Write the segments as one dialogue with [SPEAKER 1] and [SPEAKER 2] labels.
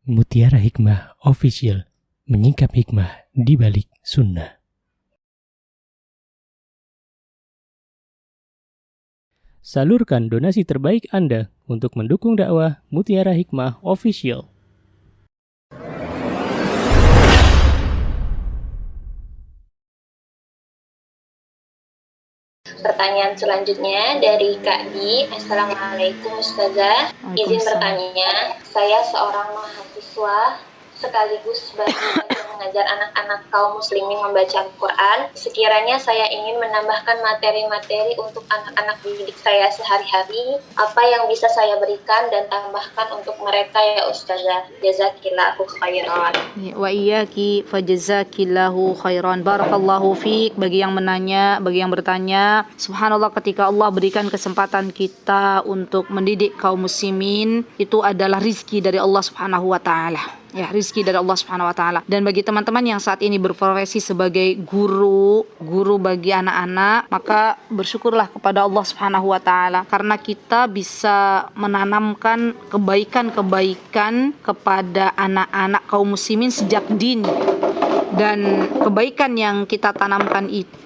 [SPEAKER 1] Mutiara Hikmah Official, menyingkap hikmah di balik sunnah. Salurkan donasi terbaik Anda untuk mendukung dakwah Mutiara Hikmah Official.
[SPEAKER 2] Pertanyaan selanjutnya dari Kak Di. Assalamualaikum Ustazah. Izin bertanya, saya seorang mahasiswa sekaligus belajar mengajar anak-anak kaum muslimin membaca Al-Quran. Sekiranya saya ingin menambahkan materi-materi untuk anak-anak didik saya sehari-hari, apa yang bisa saya berikan dan tambahkan untuk mereka ya Ustazah? Jazakillahu khairan.
[SPEAKER 3] Wa iyyaki fajazakillahu khairan. Barakallahu fiik. Bagi yang menanya, bagi yang bertanya, subhanallah, ketika Allah berikan kesempatan kita untuk mendidik kaum muslimin, itu adalah rizki dari Allah Subhanahu wa taala. Ya, rizki dari Allah Subhanahu wa taala. Dan bagi teman-teman yang saat ini berprofesi sebagai guru bagi anak-anak, maka bersyukurlah kepada Allah Subhanahu wa taala karena kita bisa menanamkan kebaikan-kebaikan kepada anak-anak kaum muslimin sejak dini. Dan kebaikan yang kita tanamkan itu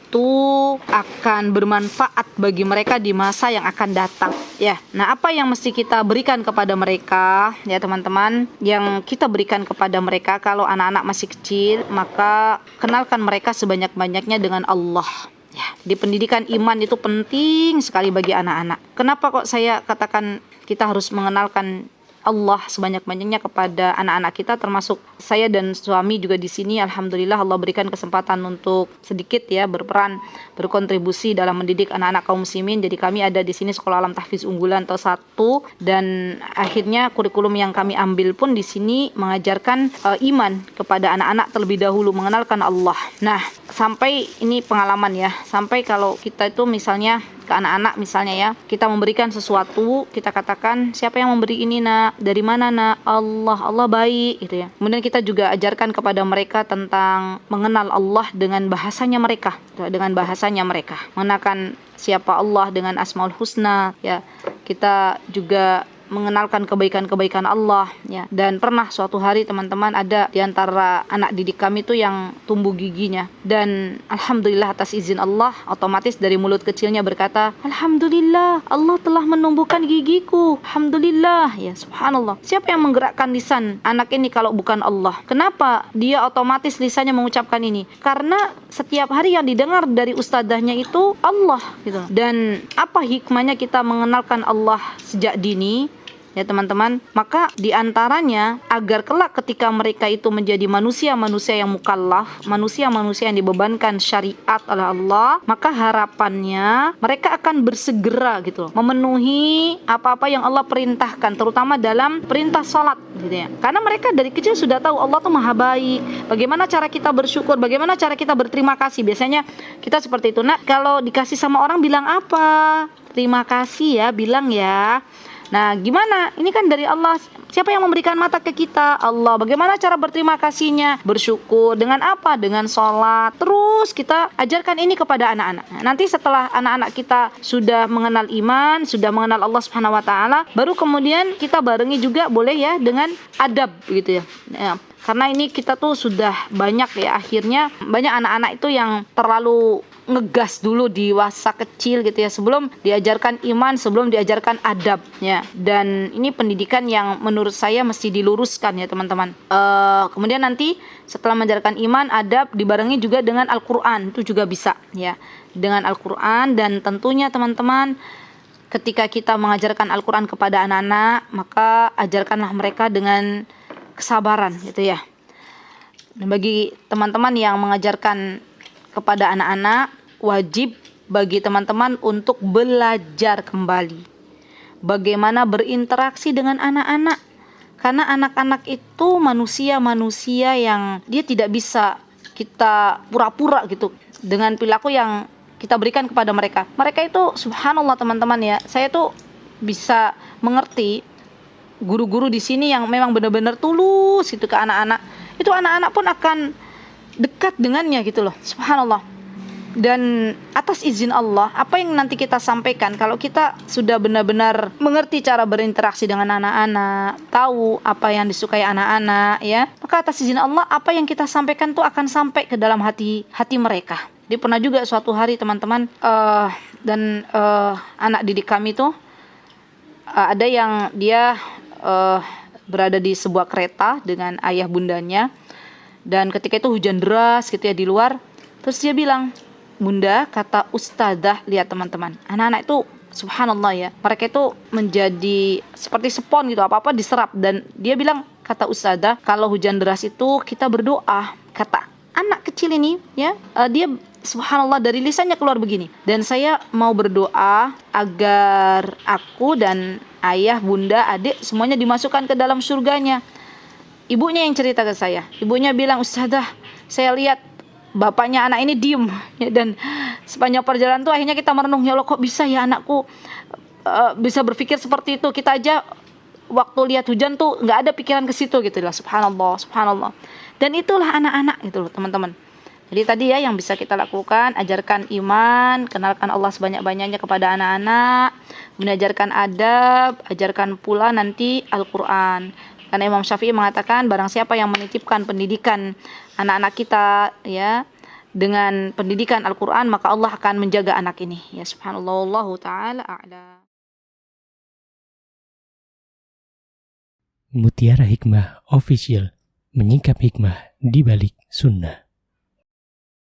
[SPEAKER 3] akan bermanfaat bagi mereka di masa yang akan datang. Ya, nah apa yang mesti kita berikan kepada mereka, ya teman-teman? Yang kita berikan kepada mereka kalau anak-anak masih kecil, maka kenalkan mereka sebanyak-banyaknya dengan Allah. Ya, di pendidikan iman itu penting sekali bagi anak-anak. Kenapa kok saya katakan kita harus mengenalkan Allah sebanyak-banyaknya kepada anak-anak kita, termasuk saya dan suami juga di sini. Alhamdulillah Allah berikan kesempatan untuk sedikit ya berkontribusi dalam mendidik anak-anak kaum muslimin. Jadi kami ada di sini Sekolah Alam Tahfiz Unggulan atau 1, dan akhirnya kurikulum yang kami ambil pun di sini mengajarkan iman kepada anak-anak terlebih dahulu, mengenalkan Allah. Nah, sampai ini pengalaman ya, sampai kalau kita itu misalnya ke anak-anak misalnya ya, kita memberikan sesuatu, kita katakan, siapa yang memberi ini nak? Dari mana nak? Allah baik gitu ya. Kemudian kita juga ajarkan kepada mereka tentang mengenal Allah dengan bahasanya mereka, mengenalkan siapa Allah dengan Asmaul Husna ya. Kita juga mengenalkan kebaikan-kebaikan Allah ya. Dan pernah suatu hari teman-teman ada di antara anak didik kami tuh yang tumbuh giginya, dan alhamdulillah atas izin Allah otomatis dari mulut kecilnya berkata, alhamdulillah Allah telah menumbuhkan gigiku, alhamdulillah ya. Subhanallah, siapa yang menggerakkan lisan anak ini kalau bukan Allah? Kenapa dia otomatis lisannya mengucapkan ini? Karena setiap hari yang didengar dari ustadzahnya itu Allah gitu. Dan apa hikmahnya kita mengenalkan Allah sejak dini? Ya teman-teman, maka diantaranya agar kelak ketika mereka itu menjadi manusia-manusia yang mukallaf, manusia-manusia yang dibebankan syariat oleh Allah, maka harapannya mereka akan bersegera gitu, memenuhi apa-apa yang Allah perintahkan, terutama dalam perintah salat gitu ya. Karena mereka dari kecil sudah tahu Allah tuh maha baik. Bagaimana cara kita bersyukur, bagaimana cara kita berterima kasih. Biasanya kita seperti itu. Nah, kalau dikasih sama orang bilang apa? Terima kasih ya, bilang ya. Nah, gimana? Ini kan dari Allah. Siapa yang memberikan mata ke kita? Allah. Bagaimana cara berterima kasihnya? Bersyukur. Dengan apa? Dengan sholat. Terus kita ajarkan ini kepada anak-anak. Nah, nanti setelah anak-anak kita sudah mengenal iman, sudah mengenal Allah Subhanahu wa taala, baru kemudian kita barengi juga boleh ya dengan adab gitu ya. Ya. Karena ini kita tuh sudah banyak ya, akhirnya banyak anak-anak itu yang terlalu ngegas dulu di masa kecil gitu ya, sebelum diajarkan iman, sebelum diajarkan adab ya. Dan ini pendidikan yang menurut saya mesti diluruskan ya teman-teman. Kemudian nanti setelah mengajarkan iman, adab dibarengi juga dengan Al-Quran, itu juga bisa ya, dengan Al-Quran. Dan tentunya teman-teman, ketika kita mengajarkan Al-Quran kepada anak-anak, maka ajarkanlah mereka dengan kesabaran gitu ya. Dan bagi teman-teman yang mengajarkan kepada anak-anak, wajib bagi teman-teman untuk belajar kembali bagaimana berinteraksi dengan anak-anak. Karena anak-anak itu manusia-manusia yang dia tidak bisa kita pura-pura gitu dengan perilaku yang kita berikan kepada mereka. Mereka itu subhanallah teman-teman ya, saya tuh bisa mengerti guru-guru di sini yang memang benar-benar tulus itu ke anak-anak. Itu anak-anak pun akan dekat dengannya gitu loh. Subhanallah. Dan atas izin Allah, apa yang nanti kita sampaikan, kalau kita sudah benar-benar mengerti cara berinteraksi dengan anak-anak, tahu apa yang disukai anak-anak, ya, maka atas izin Allah apa yang kita sampaikan tuh akan sampai ke dalam hati mereka. Jadi pernah juga suatu hari teman-teman anak didik kami tuh ada yang dia berada di sebuah kereta dengan ayah bundanya, dan ketika itu hujan deras gitu ya di luar. Terus dia bilang, "Bunda," kata ustadzah, lihat teman-teman, anak-anak itu subhanallah ya, mereka itu menjadi seperti spon gitu, apa-apa diserap. Dan dia bilang, kata ustadzah, kalau hujan deras itu kita berdoa. Kata anak kecil ini ya, dia subhanallah dari lisannya keluar begini, "Dan saya mau berdoa agar aku dan ayah, bunda, adik semuanya dimasukkan ke dalam surganya." Ibunya yang cerita ke saya, ibunya bilang, "Ustadzah, saya lihat bapaknya anak ini diem ya, dan sepanjang perjalanan tuh akhirnya kita merenung, ya Allah, kok bisa ya anakku bisa berpikir seperti itu. Kita aja waktu lihat hujan tuh nggak ada pikiran ke situ gitu lah." Subhanallah. Dan itulah anak-anak gitu loh teman-teman. Jadi tadi ya yang bisa kita lakukan, ajarkan iman, kenalkan Allah sebanyak-banyaknya kepada anak-anak, mengajarkan adab, ajarkan pula nanti Al-Quran. Karena Imam Syafi'i mengatakan, barang siapa yang menitipkan pendidikan anak-anak kita ya dengan pendidikan Al-Quran, maka Allah akan menjaga anak ini. Ya subhanallah, wallahu ta'ala a'lam.
[SPEAKER 1] Mutiara Hikmah Official, menyingkap hikmah di balik sunnah.